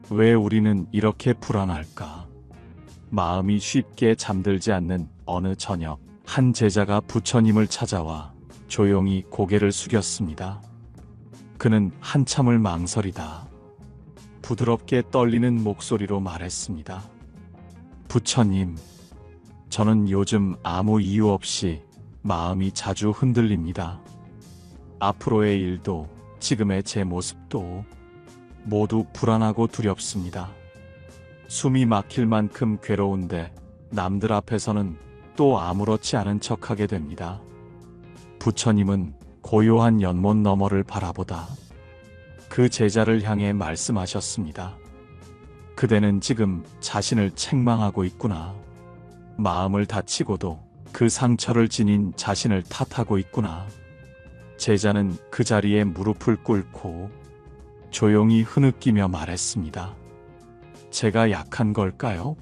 왜 우리는 이렇게 불안할까? 마음이 쉽게 잠들지 않는 어느 저녁, 한 제자가 부처님을 찾아와 조용히 고개를 숙였습니다. 그는 한참을 망설이다 부드럽게 떨리는 목소리로 말했습니다. 부처님, 저는 요즘 아무 이유 없이 마음이 자주 흔들립니다. 앞으로의 일도 지금의 제 모습도 모두 불안하고 두렵습니다. 숨이 막힐 만큼 괴로운데 남들 앞에서는 또 아무렇지 않은 척하게 됩니다. 부처님은 고요한 연못 너머를 바라보다 그 제자를 향해 말씀하셨습니다. 그대는 지금 자신을 책망하고 있구나. 마음을 다치고도 그 상처를 지닌 자신을 탓하고 있구나. 제자는 그 자리에 무릎을 꿇고 조용히 흐느끼며 말했습니다. 제가 약한 걸까요?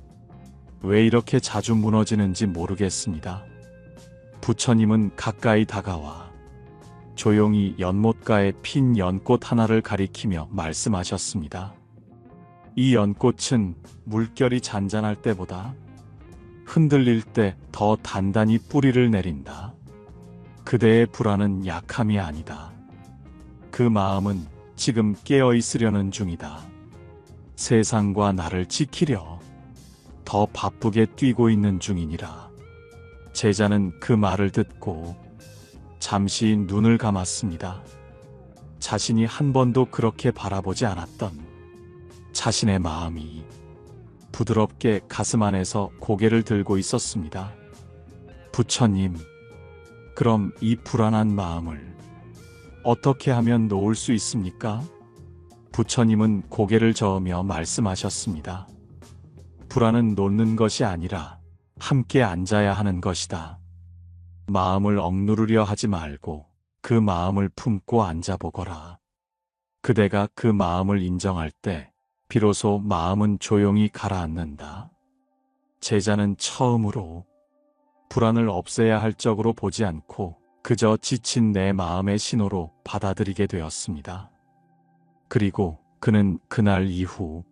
왜 이렇게 자주 무너지는지 모르겠습니다. 부처님은 가까이 다가와 조용히 연못가에 핀 연꽃 하나를 가리키며 말씀하셨습니다. 이 연꽃은 물결이 잔잔할 때보다 흔들릴 때 더 단단히 뿌리를 내린다. 그대의 불안은 약함이 아니다. 그 마음은 지금 깨어 있으려는 중이다. 세상과 나를 지키려 더 바쁘게 뛰고 있는 중이니라. 제자는 그 말을 듣고 잠시 눈을 감았습니다. 자신이 한 번도 그렇게 바라보지 않았던 자신의 마음이 부드럽게 가슴 안에서 고개를 들고 있었습니다. 부처님, 그럼 이 불안한 마음을 어떻게 하면 놓을 수 있습니까? 부처님은 고개를 저으며 말씀하셨습니다. 불안은 놓는 것이 아니라 함께 앉아야 하는 것이다. 마음을 억누르려 하지 말고 그 마음을 품고 앉아보거라. 그대가 그 마음을 인정할 때 비로소 마음은 조용히 가라앉는다. 제자는 처음으로 불안을 없애야 할 적으로 보지 않고 그저 지친 내 마음의 신호로 받아들이게 되었습니다. 그리고 그는 그날 이후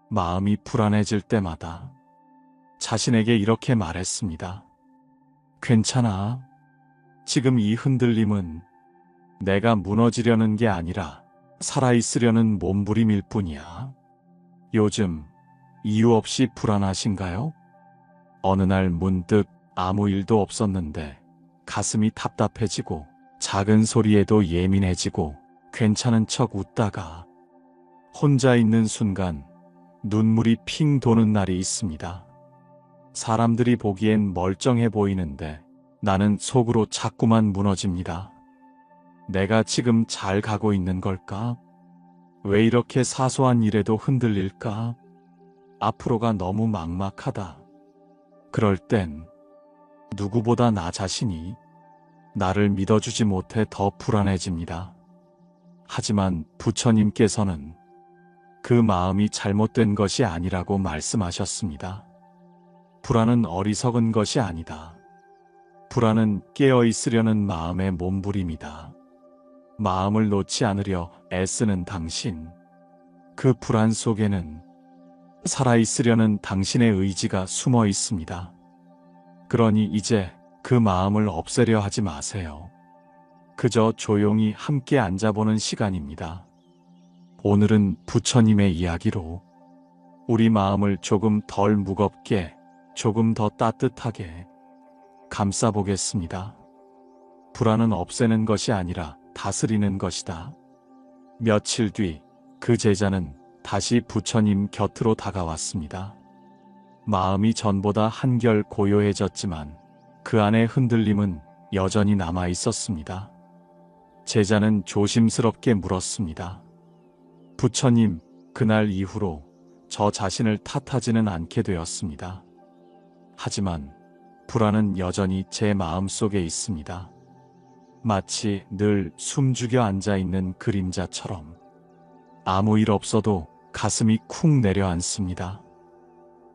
마음이 불안해질 때마다 자신에게 이렇게 말했습니다. 괜찮아. 지금 이 흔들림은 내가 무너지려는 게 아니라 살아있으려는 몸부림일 뿐이야. 요즘 이유 없이 불안하신가요? 어느 날 문득 아무 일도 없었는데 가슴이 답답해지고 작은 소리에도 예민해지고 괜찮은 척 웃다가 혼자 있는 순간 눈물이 핑 도는 날이 있습니다. 사람들이 보기엔 멀쩡해 보이는데 나는 속으로 자꾸만 무너집니다. 내가 지금 잘 가고 있는 걸까? 왜 이렇게 사소한 일에도 흔들릴까? 앞으로가 너무 막막하다. 그럴 땐 누구보다 나 자신이 나를 믿어주지 못해 더 불안해집니다. 하지만 부처님께서는 그 마음이 잘못된 것이 아니라고 말씀하셨습니다. 불안은 어리석은 것이 아니다. 불안은 깨어 있으려는 마음의 몸부림이다. 마음을 놓지 않으려 애쓰는 당신, 그 불안 속에는 살아있으려는 당신의 의지가 숨어 있습니다. 그러니 이제 그 마음을 없애려 하지 마세요. 그저 조용히 함께 앉아보는 시간입니다. 오늘은 부처님의 이야기로 우리 마음을 조금 덜 무겁게, 조금 더 따뜻하게 감싸보겠습니다. 불안은 없애는 것이 아니라 다스리는 것이다. 며칠 뒤 그 제자는 다시 부처님 곁으로 다가왔습니다. 마음이 전보다 한결 고요해졌지만 그 안의 흔들림은 여전히 남아 있었습니다. 제자는 조심스럽게 물었습니다. 부처님, 그날 이후로 저 자신을 탓하지는 않게 되었습니다. 하지만 불안은 여전히 제 마음속에 있습니다. 마치 늘 숨죽여 앉아있는 그림자처럼 아무 일 없어도 가슴이 쿵 내려앉습니다.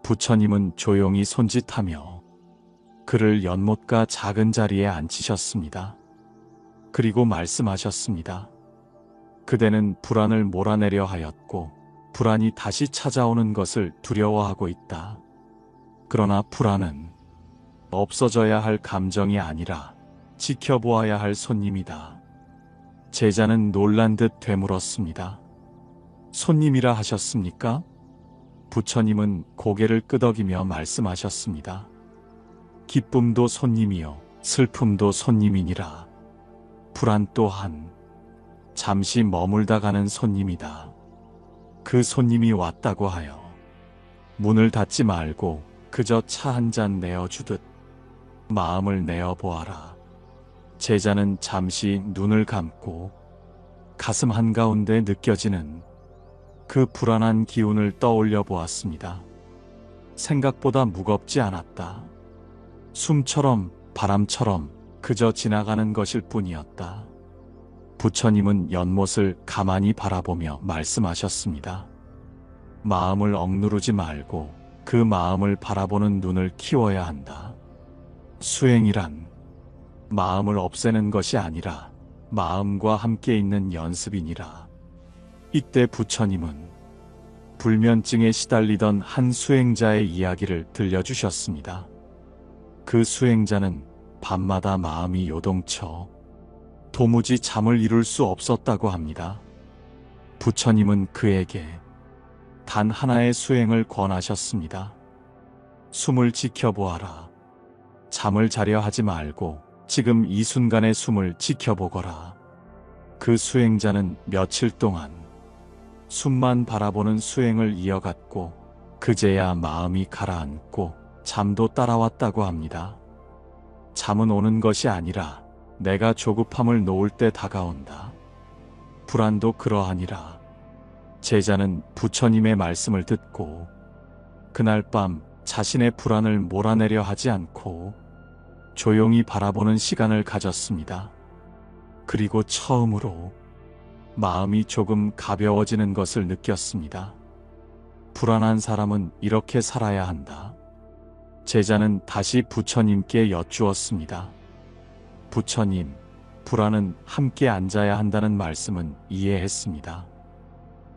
부처님은 조용히 손짓하며 그를 연못가 작은 자리에 앉히셨습니다. 그리고 말씀하셨습니다. 그대는 불안을 몰아내려 하였고 불안이 다시 찾아오는 것을 두려워하고 있다. 그러나 불안은 없어져야 할 감정이 아니라 지켜보아야 할 손님이다. 제자는 놀란 듯 되물었습니다. 손님이라 하셨습니까? 부처님은 고개를 끄덕이며 말씀하셨습니다. 기쁨도 손님이요, 슬픔도 손님이니라. 불안 또한 잠시 머물다 가는 손님이다. 그 손님이 왔다고 하여 문을 닫지 말고 그저 차 한 잔 내어주듯 마음을 내어보아라. 제자는 잠시 눈을 감고 가슴 한가운데 느껴지는 그 불안한 기운을 떠올려 보았습니다. 생각보다 무겁지 않았다. 숨처럼 바람처럼 그저 지나가는 것일 뿐이었다. 부처님은 연못을 가만히 바라보며 말씀하셨습니다. 마음을 억누르지 말고 그 마음을 바라보는 눈을 키워야 한다. 수행이란 마음을 없애는 것이 아니라 마음과 함께 있는 연습이니라. 이때 부처님은 불면증에 시달리던 한 수행자의 이야기를 들려주셨습니다. 그 수행자는 밤마다 마음이 요동쳐 도무지 잠을 이룰 수 없었다고 합니다. 부처님은 그에게 단 하나의 수행을 권하셨습니다. 숨을 지켜보아라. 잠을 자려 하지 말고 지금 이 순간의 숨을 지켜보거라. 그 수행자는 며칠 동안 숨만 바라보는 수행을 이어갔고 그제야 마음이 가라앉고 잠도 따라왔다고 합니다. 잠은 오는 것이 아니라 내가 조급함을 놓을 때 다가온다. 불안도 그러하니라. 제자는 부처님의 말씀을 듣고 그날 밤 자신의 불안을 몰아내려 하지 않고 조용히 바라보는 시간을 가졌습니다. 그리고 처음으로 마음이 조금 가벼워지는 것을 느꼈습니다. 불안한 사람은 이렇게 살아야 한다. 제자는 다시 부처님께 여쭈었습니다. 부처님, 불안은 함께 앉아야 한다는 말씀은 이해했습니다.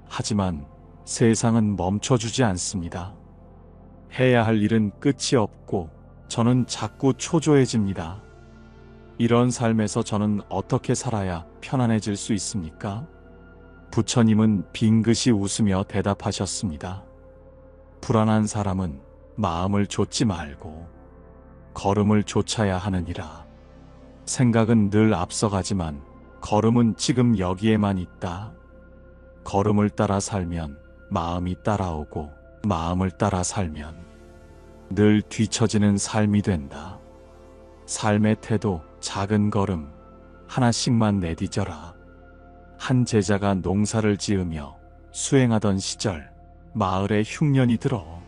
하지만 세상은 멈춰주지 않습니다. 해야 할 일은 끝이 없고 저는 자꾸 초조해집니다. 이런 삶에서 저는 어떻게 살아야 편안해질 수 있습니까? 부처님은 빙긋이 웃으며 대답하셨습니다. 불안한 사람은 마음을 좇지 말고 걸음을 좇아야 하느니라. 생각은 늘 앞서가지만 걸음은 지금 여기에만 있다. 걸음을 따라 살면 마음이 따라오고 마음을 따라 살면 늘 뒤처지는 삶이 된다. 삶의 태도, 작은 걸음 하나씩만 내디뎌라. 한 제자가 농사를 지으며 수행하던 시절 마을에 흉년이 들어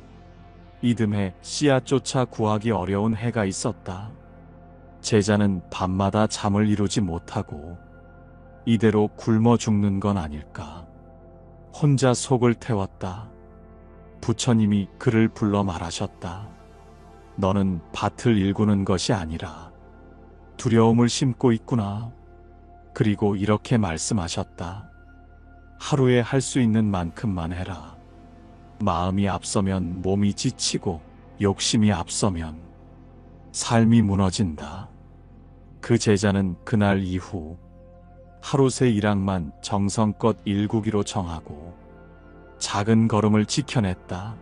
이듬해 씨앗조차 구하기 어려운 해가 있었다. 제자는 밤마다 잠을 이루지 못하고 이대로 굶어 죽는 건 아닐까. 혼자 속을 태웠다. 부처님이 그를 불러 말하셨다. 너는 밭을 일구는 것이 아니라 두려움을 심고 있구나. 그리고 이렇게 말씀하셨다. 하루에 할 수 있는 만큼만 해라. 마음이 앞서면 몸이 지치고 욕심이 앞서면 삶이 무너진다. 그 제자는 그날 이후 하루 새 일항만 정성껏 일구기로 정하고 작은 걸음을 지켜냈다.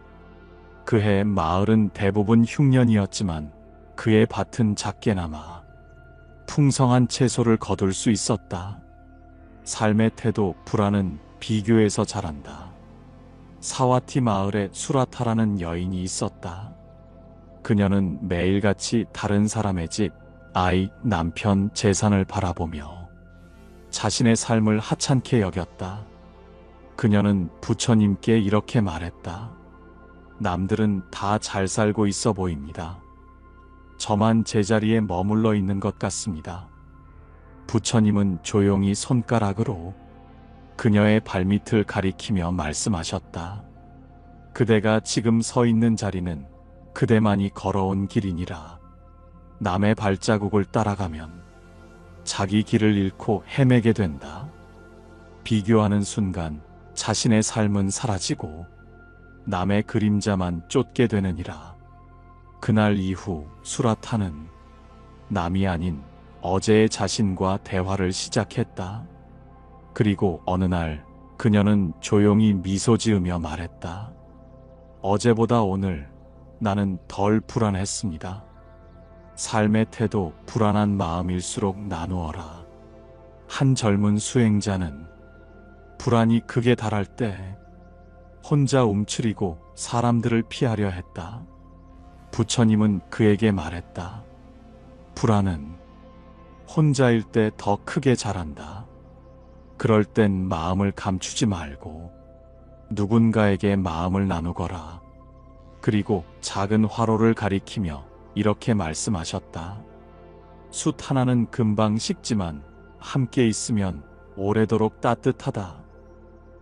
그해 마을은 대부분 흉년이었지만 그의 밭은 작게나마 풍성한 채소를 거둘 수 있었다. 삶의 태도, 불안은 비교에서 자란다. 사와티 마을에 수라타라는 여인이 있었다. 그녀는 매일같이 다른 사람의 집, 아이, 남편, 재산을 바라보며 자신의 삶을 하찮게 여겼다. 그녀는 부처님께 이렇게 말했다. 남들은 다 잘 살고 있어 보입니다. 저만 제자리에 머물러 있는 것 같습니다. 부처님은 조용히 손가락으로 그녀의 발밑을 가리키며 말씀하셨다. 그대가 지금 서 있는 자리는 그대만이 걸어온 길이니라. 남의 발자국을 따라가면 자기 길을 잃고 헤매게 된다. 비교하는 순간 자신의 삶은 사라지고 남의 그림자만 쫓게 되느니라. 그날 이후 수라타는 남이 아닌 어제의 자신과 대화를 시작했다. 그리고 어느 날 그녀는 조용히 미소 지으며 말했다. 어제보다 오늘 나는 덜 불안했습니다. 삶의 태도 불안한 마음일수록 나누어라. 한 젊은 수행자는 불안이 극에 달할 때 혼자 움츠리고 사람들을 피하려 했다. 부처님은 그에게 말했다. 불안은 혼자일 때 더 크게 자란다. 그럴 땐 마음을 감추지 말고 누군가에게 마음을 나누거라. 그리고 작은 화로를 가리키며 이렇게 말씀하셨다. 숯 하나는 금방 식지만 함께 있으면 오래도록 따뜻하다.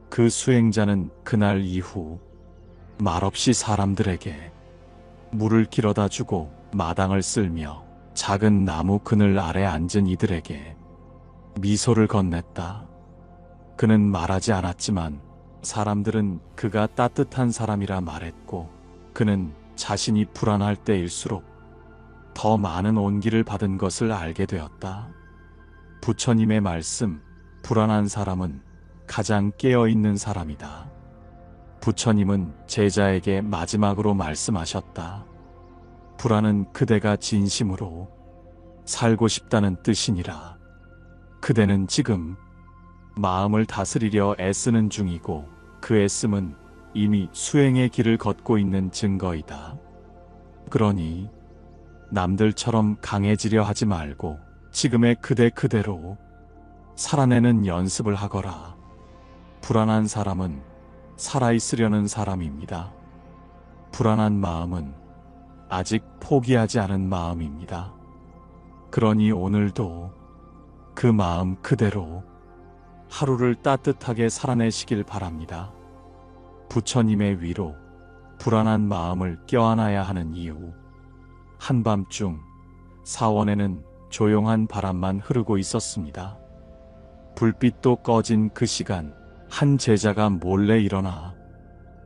그 수행자는 그날 이후 말없이 사람들에게 물을 길어다 주고 마당을 쓸며 작은 나무 그늘 아래 앉은 이들에게 미소를 건넸다. 그는 말하지 않았지만 사람들은 그가 따뜻한 사람이라 말했고, 그는 자신이 불안할 때일수록 더 많은 온기를 받은 것을 알게 되었다. 부처님의 말씀, 불안한 사람은 가장 깨어있는 사람이다. 부처님은 제자에게 마지막으로 말씀하셨다. 불안은 그대가 진심으로 살고 싶다는 뜻이니라. 그대는 지금 마음을 다스리려 애쓰는 중이고 그 애씀은 이미 수행의 길을 걷고 있는 증거이다. 그러니 남들처럼 강해지려 하지 말고 지금의 그대 그대로 살아내는 연습을 하거라. 불안한 사람은 살아있으려는 사람입니다. 불안한 마음은 아직 포기하지 않은 마음입니다. 그러니 오늘도 그 마음 그대로 하루를 따뜻하게 살아내시길 바랍니다. 부처님의 위로 불안한 마음을 껴안아야 하는 이유. 한밤중 사원에는 조용한 바람만 흐르고 있었습니다. 불빛도 꺼진 그 시간, 한 제자가 몰래 일어나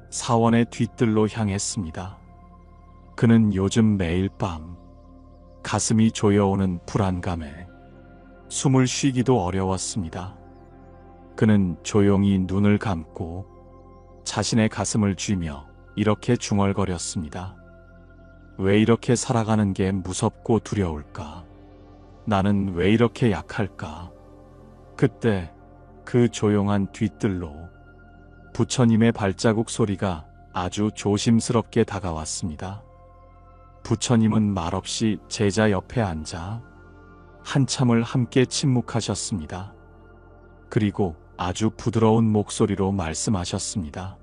사원의 뒤뜰로 향했습니다. 그는 요즘 매일 밤 가슴이 조여오는 불안감에 숨을 쉬기도 어려웠습니다. 그는 조용히 눈을 감고 자신의 가슴을 쥐며 이렇게 중얼거렸습니다. 왜 이렇게 살아가는 게 무섭고 두려울까? 나는 왜 이렇게 약할까? 그때 그 조용한 뒤뜰로 부처님의 발자국 소리가 아주 조심스럽게 다가왔습니다. 부처님은 말없이 제자 옆에 앉아 한참을 함께 침묵하셨습니다. 그리고 아주 부드러운 목소리로 말씀하셨습니다.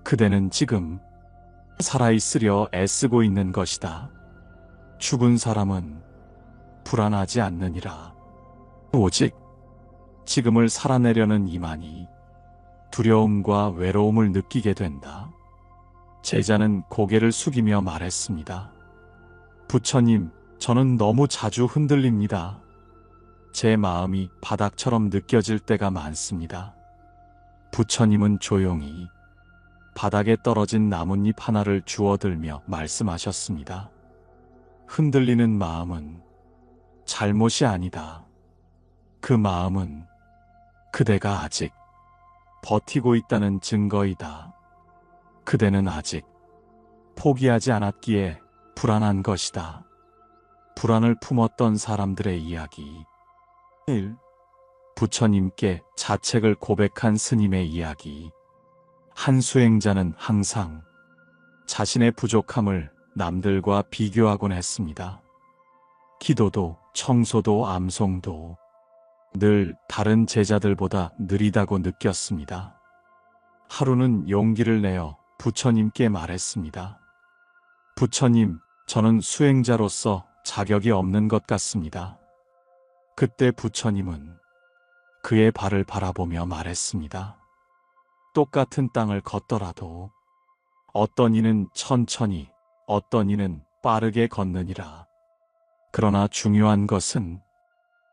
그대는 지금 살아있으려 애쓰고 있는 것이다. 죽은 사람은 불안하지 않느니라. 오직 지금을 살아내려는 이만이 두려움과 외로움을 느끼게 된다. 제자는 고개를 숙이며 말했습니다. 부처님, 저는 너무 자주 흔들립니다. 제 마음이 바닥처럼 느껴질 때가 많습니다. 부처님은 조용히 바닥에 떨어진 나뭇잎 하나를 주워들며 말씀하셨습니다. 흔들리는 마음은 잘못이 아니다. 그 마음은 그대가 아직 버티고 있다는 증거이다. 그대는 아직 포기하지 않았기에 불안한 것이다. 불안을 품었던 사람들의 이야기. 1. 부처님께 자책을 고백한 스님의 이야기. 한 수행자는 항상 자신의 부족함을 남들과 비교하곤 했습니다. 기도도 청소도 암송도 늘 다른 제자들보다 느리다고 느꼈습니다. 하루는 용기를 내어 부처님께 말했습니다. 부처님, 저는 수행자로서 자격이 없는 것 같습니다. 그때 부처님은 그의 발을 바라보며 말했습니다. 똑같은 땅을 걷더라도 어떤 이는 천천히, 어떤 이는 빠르게 걷느니라. 그러나 중요한 것은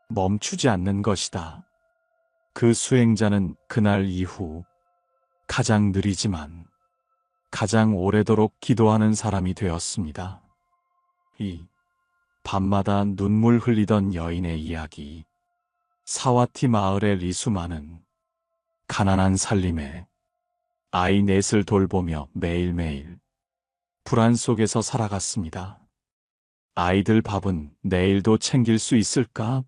멈추지 않는 것이다. 그 수행자는 그날 이후 가장 느리지만 가장 오래도록 기도하는 사람이 되었습니다. 이 밤마다 눈물 흘리던 여인의 이야기. 사와티 마을의 리수마는 가난한 살림에 아이 넷을 돌보며 매일매일 불안 속에서 살아갔습니다. 아이들 밥은 내일도 챙길 수 있을까?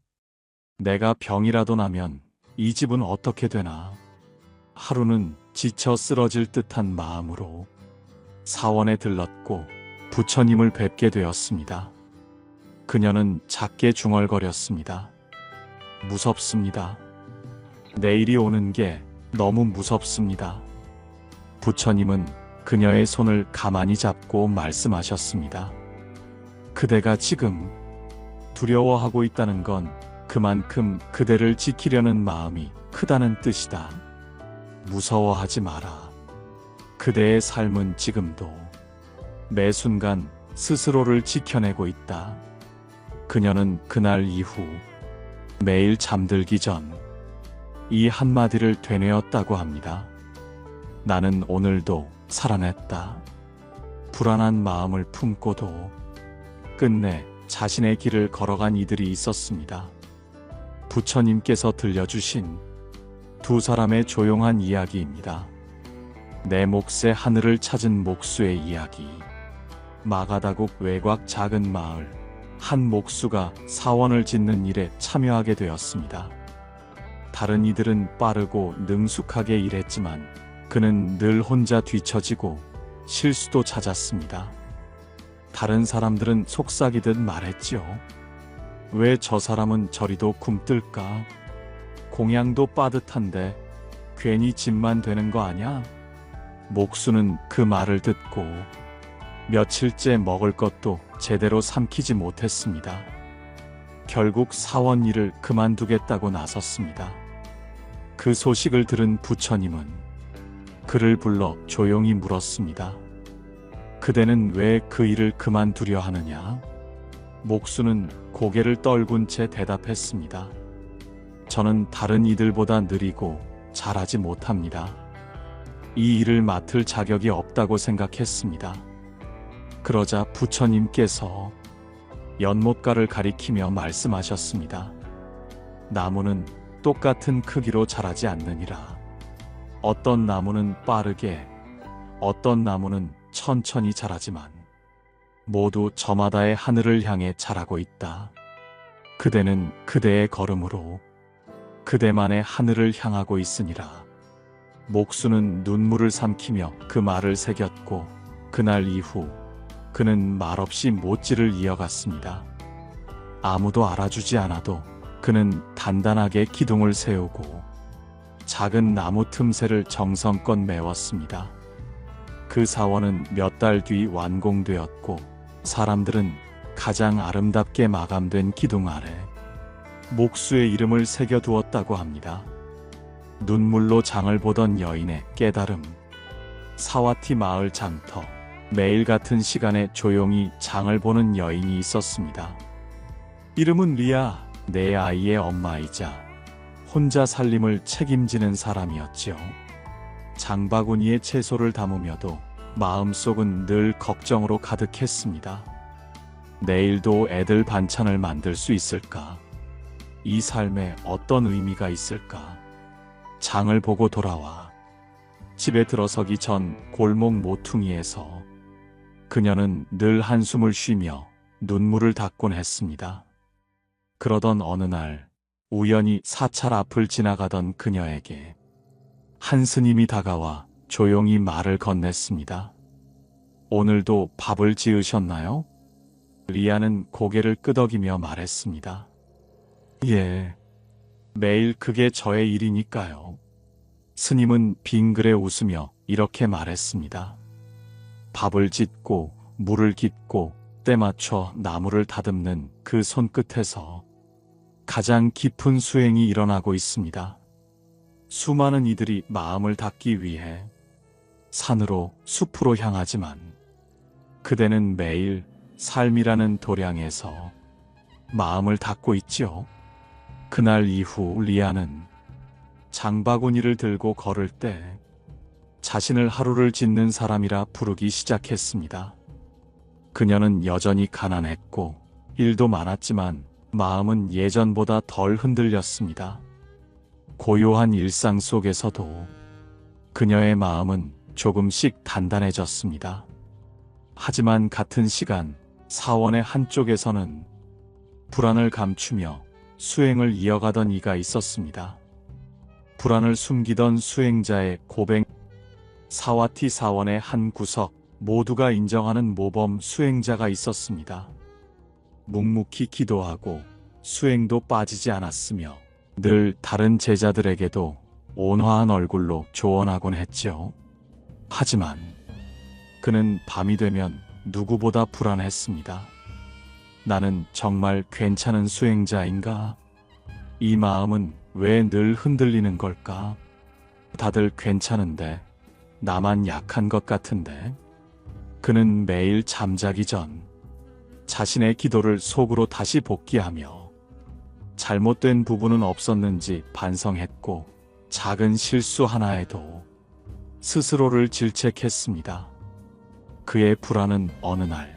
내가 병이라도 나면 이 집은 어떻게 되나? 하루는 지쳐 쓰러질 듯한 마음으로 사원에 들렀고 부처님을 뵙게 되었습니다. 그녀는 작게 중얼거렸습니다. 무섭습니다. 내일이 오는 게 너무 무섭습니다. 부처님은 그녀의 손을 가만히 잡고 말씀하셨습니다. 그대가 지금 두려워하고 있다는 건 그만큼 그대를 지키려는 마음이 크다는 뜻이다. 무서워하지 마라. 그대의 삶은 지금도 매 순간 스스로를 지켜내고 있다. 그녀는 그날 이후 매일 잠들기 전 이 한마디를 되뇌었다고 합니다. 나는 오늘도 살아냈다. 불안한 마음을 품고도 끝내 자신의 길을 걸어간 이들이 있었습니다. 부처님께서 들려주신 두 사람의 조용한 이야기입니다. 내 몫의 하늘을 찾은 목수의 이야기. 마가다국 외곽 작은 마을 한 목수가 사원을 짓는 일에 참여하게 되었습니다. 다른 이들은 빠르고 능숙하게 일했지만 그는 늘 혼자 뒤처지고 실수도 찾았습니다. 다른 사람들은 속삭이듯 말했죠. 왜 저 사람은 저리도 굼뜰까? 공양도 빠듯한데 괜히 집만 되는 거 아냐? 목수는 그 말을 듣고 며칠째 먹을 것도 제대로 삼키지 못했습니다. 결국 사원 일을 그만두겠다고 나섰습니다. 그 소식을 들은 부처님은 그를 불러 조용히 물었습니다. 그대는 왜 그 일을 그만두려 하느냐? 목수는 고개를 떨군 채 대답했습니다. 저는 다른 이들보다 느리고 잘하지 못합니다. 이 일을 맡을 자격이 없다고 생각했습니다. 그러자 부처님께서 연못가를 가리키며 말씀하셨습니다. 나무는 똑같은 크기로 자라지 않느니라. 어떤 나무는 빠르게, 어떤 나무는 천천히 자라지만 모두 저마다의 하늘을 향해 자라고 있다. 그대는 그대의 걸음으로 그대만의 하늘을 향하고 있으니라. 목수는 눈물을 삼키며 그 말을 새겼고 그날 이후 그는 말없이 못질을 이어갔습니다. 아무도 알아주지 않아도 그는 단단하게 기둥을 세우고 작은 나무 틈새를 정성껏 메웠습니다. 그 사원은 몇 달 뒤 완공되었고 사람들은 가장 아름답게 마감된 기둥 아래 목수의 이름을 새겨두었다고 합니다. 눈물로 장을 보던 여인의 깨달음. 사와티 마을 장터. 매일 같은 시간에 조용히 장을 보는 여인이 있었습니다. 이름은 리아. 내 아이의 엄마이자 혼자 살림을 책임지는 사람이었지요. 장바구니에 채소를 담으며도 마음속은 늘 걱정으로 가득했습니다. 내일도 애들 반찬을 만들 수 있을까? 이 삶에 어떤 의미가 있을까? 장을 보고 돌아와 집에 들어서기 전 골목 모퉁이에서 그녀는 늘 한숨을 쉬며 눈물을 닦곤 했습니다. 그러던 어느 날 우연히 사찰 앞을 지나가던 그녀에게 한 스님이 다가와 조용히 말을 건넸습니다. 오늘도 밥을 지으셨나요? 리아는 고개를 끄덕이며 말했습니다. 예, 매일 그게 저의 일이니까요. 스님은 빙그레 웃으며 이렇게 말했습니다. 밥을 짓고 물을 깃고 때 맞춰 나무를 다듬는 그 손끝에서 가장 깊은 수행이 일어나고 있습니다. 수많은 이들이 마음을 닫기 위해 산으로 숲으로 향하지만 그대는 매일 삶이라는 도량에서 마음을 닫고 있지요. 그날 이후 리아는 장바구니를 들고 걸을 때 자신을 하루를 짓는 사람이라 부르기 시작했습니다. 그녀는 여전히 가난했고 일도 많았지만 마음은 예전보다 덜 흔들렸습니다. 고요한 일상 속에서도 그녀의 마음은 조금씩 단단해졌습니다. 하지만 같은 시간 사원의 한쪽에서는 불안을 감추며 수행을 이어가던 이가 있었습니다. 불안을 숨기던 수행자의 고백. 사와티 사원의 한 구석, 모두가 인정하는 모범 수행자가 있었습니다. 묵묵히 기도하고 수행도 빠지지 않았으며 늘 다른 제자들에게도 온화한 얼굴로 조언하곤 했죠. 하지만 그는 밤이 되면 누구보다 불안했습니다. 나는 정말 괜찮은 수행자인가? 이 마음은 왜 늘 흔들리는 걸까? 다들 괜찮은데 나만 약한 것 같은데. 그는 매일 잠자기 전 자신의 기도를 속으로 다시 복기하며 잘못된 부분은 없었는지 반성했고 작은 실수 하나에도 스스로를 질책했습니다. 그의 불안은 어느 날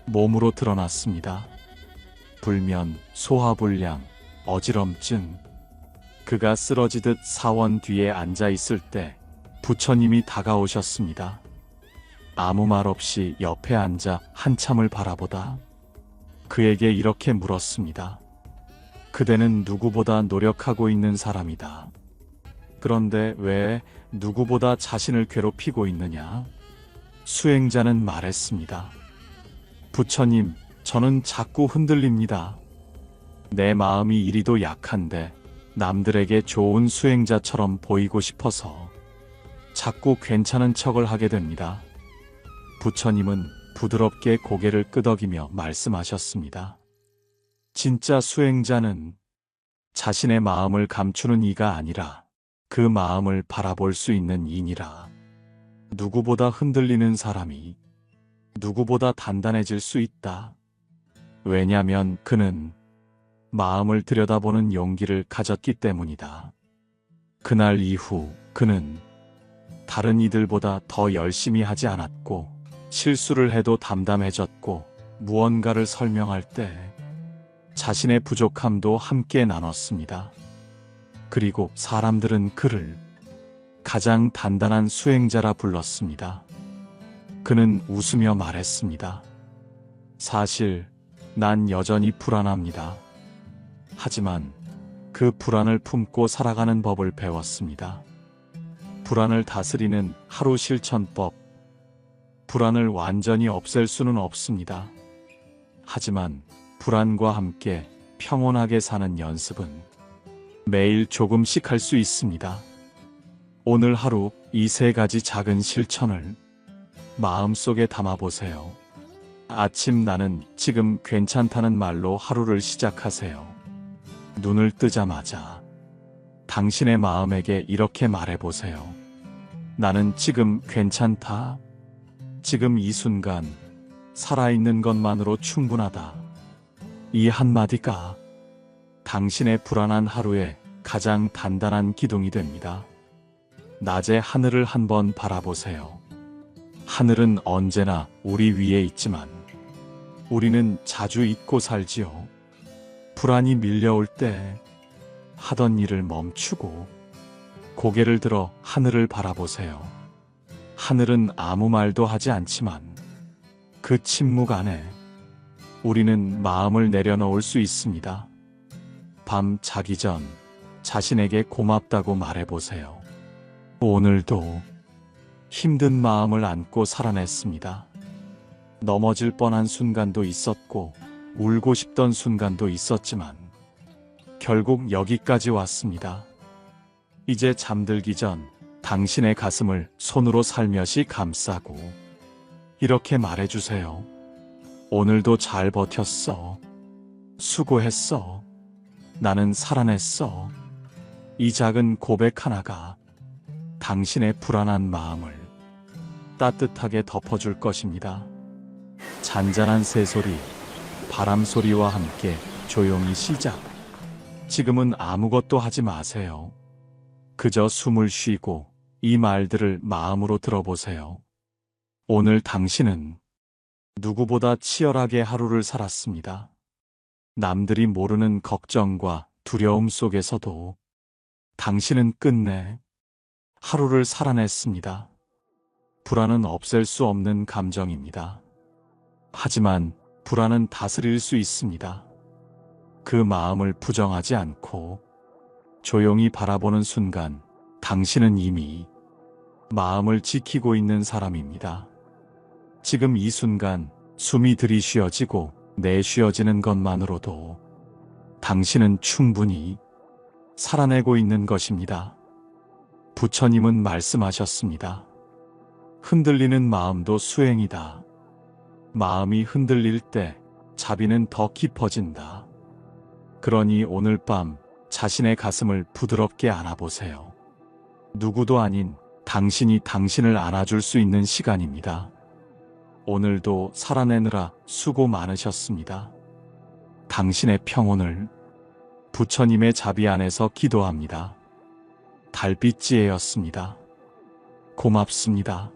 몸으로 드러났습니다. 불면, 소화불량, 어지럼증. 그가 쓰러지듯 사원 뒤에 앉아 있을 때 부처님이 다가오셨습니다. 아무 말 없이 옆에 앉아 한참을 바라보다 그에게 이렇게 물었습니다. 그대는 누구보다 노력하고 있는 사람이다. 그런데 왜 누구보다 자신을 괴롭히고 있느냐? 수행자는 말했습니다. 부처님, 저는 자꾸 흔들립니다. 내 마음이 이리도 약한데 남들에게 좋은 수행자처럼 보이고 싶어서 자꾸 괜찮은 척을 하게 됩니다. 부처님은 부드럽게 고개를 끄덕이며 말씀하셨습니다. 진짜 수행자는 자신의 마음을 감추는 이가 아니라 그 마음을 바라볼 수 있는 이니라. 누구보다 흔들리는 사람이 누구보다 단단해질 수 있다. 왜냐면 그는 마음을 들여다보는 용기를 가졌기 때문이다. 그날 이후 그는 다른 이들보다 더 열심히 하지 않았고 실수를 해도 담담해졌고 무언가를 설명할 때 자신의 부족함도 함께 나눴습니다. 그리고 사람들은 그를 가장 단단한 수행자라 불렀습니다. 그는 웃으며 말했습니다. 사실 난 여전히 불안합니다. 하지만 그 불안을 품고 살아가는 법을 배웠습니다. 불안을 다스리는 하루 실천법. 불안을 완전히 없앨 수는 없습니다. 하지만 불안과 함께 평온하게 사는 연습은 매일 조금씩 할 수 있습니다. 오늘 하루 이 3가지 작은 실천을 마음속에 담아보세요. 아침 나는 지금 괜찮다는 말로 하루를 시작하세요. 눈을 뜨자마자 당신의 마음에게 이렇게 말해보세요. 나는 지금 괜찮다. 지금 이 순간 살아있는 것만으로 충분하다. 이 한마디가 당신의 불안한 하루에 가장 단단한 기둥이 됩니다. 낮에 하늘을 한번 바라보세요. 하늘은 언제나 우리 위에 있지만 우리는 자주 잊고 살지요. 불안이 밀려올 때 하던 일을 멈추고 고개를 들어 하늘을 바라보세요. 하늘은 아무 말도 하지 않지만 그 침묵 안에 우리는 마음을 내려놓을 수 있습니다. 밤 자기 전 자신에게 고맙다고 말해보세요. 오늘도 힘든 마음을 안고 살아냈습니다. 넘어질 뻔한 순간도 있었고 울고 싶던 순간도 있었지만 결국 여기까지 왔습니다. 이제 잠들기 전 당신의 가슴을 손으로 살며시 감싸고 이렇게 말해주세요. 오늘도 잘 버텼어. 수고했어. 나는 살아냈어. 이 작은 고백 하나가 당신의 불안한 마음을 따뜻하게 덮어줄 것입니다. 잔잔한 새소리, 바람 소리와 함께 조용히 시작. 지금은 아무것도 하지 마세요. 그저 숨을 쉬고 이 말들을 마음으로 들어보세요. 오늘 당신은 누구보다 치열하게 하루를 살았습니다. 남들이 모르는 걱정과 두려움 속에서도 당신은 끝내 하루를 살아냈습니다. 불안은 없앨 수 없는 감정입니다. 하지만 불안은 다스릴 수 있습니다. 그 마음을 부정하지 않고 조용히 바라보는 순간 당신은 이미 마음을 지키고 있는 사람입니다. 지금 이 순간 숨이 들이쉬어지고 내쉬어지는 것만으로도 당신은 충분히 살아내고 있는 것입니다. 부처님은 말씀하셨습니다. 흔들리는 마음도 수행이다. 마음이 흔들릴 때 자비는 더 깊어진다. 그러니 오늘 밤 자신의 가슴을 부드럽게 안아보세요. 누구도 아닌 당신이 당신을 안아줄 수 있는 시간입니다. 오늘도 살아내느라 수고 많으셨습니다. 당신의 평온을 부처님의 자비 안에서 기도합니다. 달빛지혜였습니다. 고맙습니다.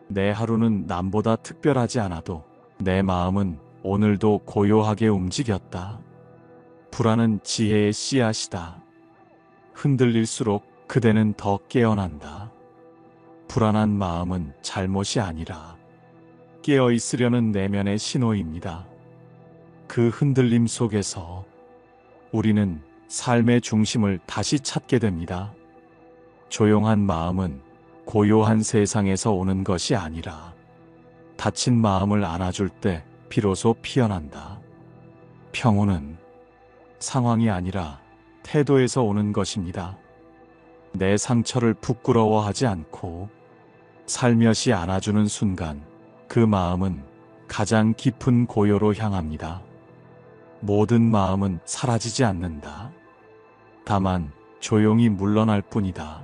내 하루는 남보다 특별하지 않아도 내 마음은 오늘도 고요하게 움직였다. 불안은 지혜의 씨앗이다. 흔들릴수록 그대는 더 깨어난다. 불안한 마음은 잘못이 아니라 깨어있으려는 내면의 신호입니다. 그 흔들림 속에서 우리는 삶의 중심을 다시 찾게 됩니다. 조용한 마음은 고요한 세상에서 오는 것이 아니라 다친 마음을 안아줄 때 비로소 피어난다. 평온은 상황이 아니라 태도에서 오는 것입니다. 내 상처를 부끄러워하지 않고 살며시 안아주는 순간 그 마음은 가장 깊은 고요로 향합니다. 모든 마음은 사라지지 않는다. 다만 조용히 물러날 뿐이다.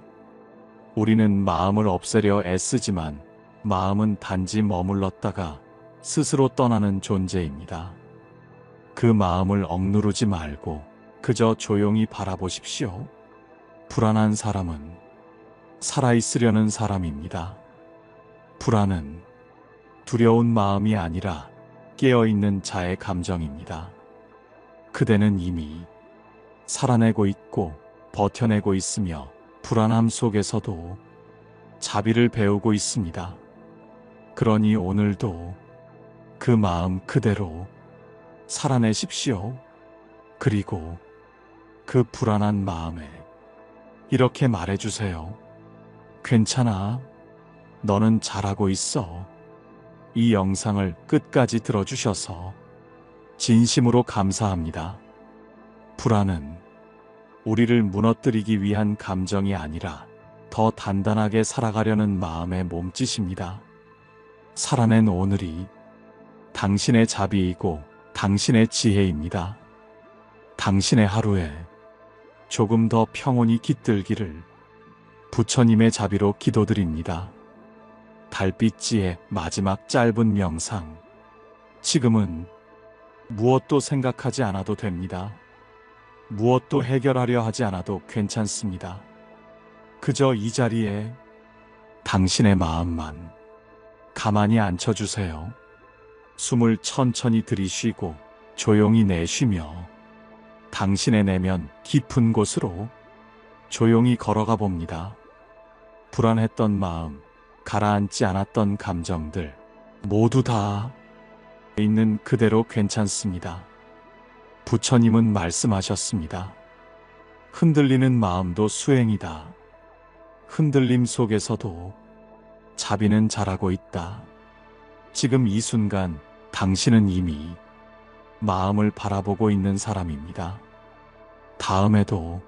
우리는 마음을 없애려 애쓰지만 마음은 단지 머물렀다가 스스로 떠나는 존재입니다. 그 마음을 억누르지 말고 그저 조용히 바라보십시오. 불안한 사람은 살아있으려는 사람입니다. 불안은 두려운 마음이 아니라 깨어있는 자의 감정입니다. 그대는 이미 살아내고 있고 버텨내고 있으며 불안함 속에서도 자비를 배우고 있습니다. 그러니 오늘도 그 마음 그대로 살아내십시오. 그리고 그 불안한 마음에 이렇게 말해주세요. 괜찮아. 너는 잘하고 있어. 이 영상을 끝까지 들어주셔서 진심으로 감사합니다. 불안은 우리를 무너뜨리기 위한 감정이 아니라 더 단단하게 살아가려는 마음의 몸짓입니다. 살아낸 오늘이 당신의 자비이고 당신의 지혜입니다. 당신의 하루에 조금 더 평온이 깃들기를 부처님의 자비로 기도드립니다. 달빛지의 마지막 짧은 명상. 지금은 무엇도 생각하지 않아도 됩니다. 무엇도 해결하려 하지 않아도 괜찮습니다. 그저 이 자리에 당신의 마음만 가만히 앉혀주세요. 숨을 천천히 들이쉬고 조용히 내쉬며 당신의 내면 깊은 곳으로 조용히 걸어가 봅니다. 불안했던 마음, 가라앉지 않았던 감정들 모두 다 있는 그대로 괜찮습니다. 부처님은 말씀하셨습니다. 흔들리는 마음도 수행이다. 흔들림 속에서도 자비는 자라고 있다. 지금 이 순간 당신은 이미 마음을 바라보고 있는 사람입니다. 다음에도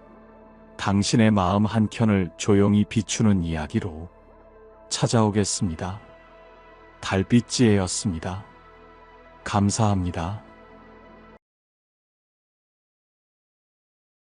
당신의 마음 한켠을 조용히 비추는 이야기로 찾아오겠습니다. 달빛지혜였습니다. 감사합니다.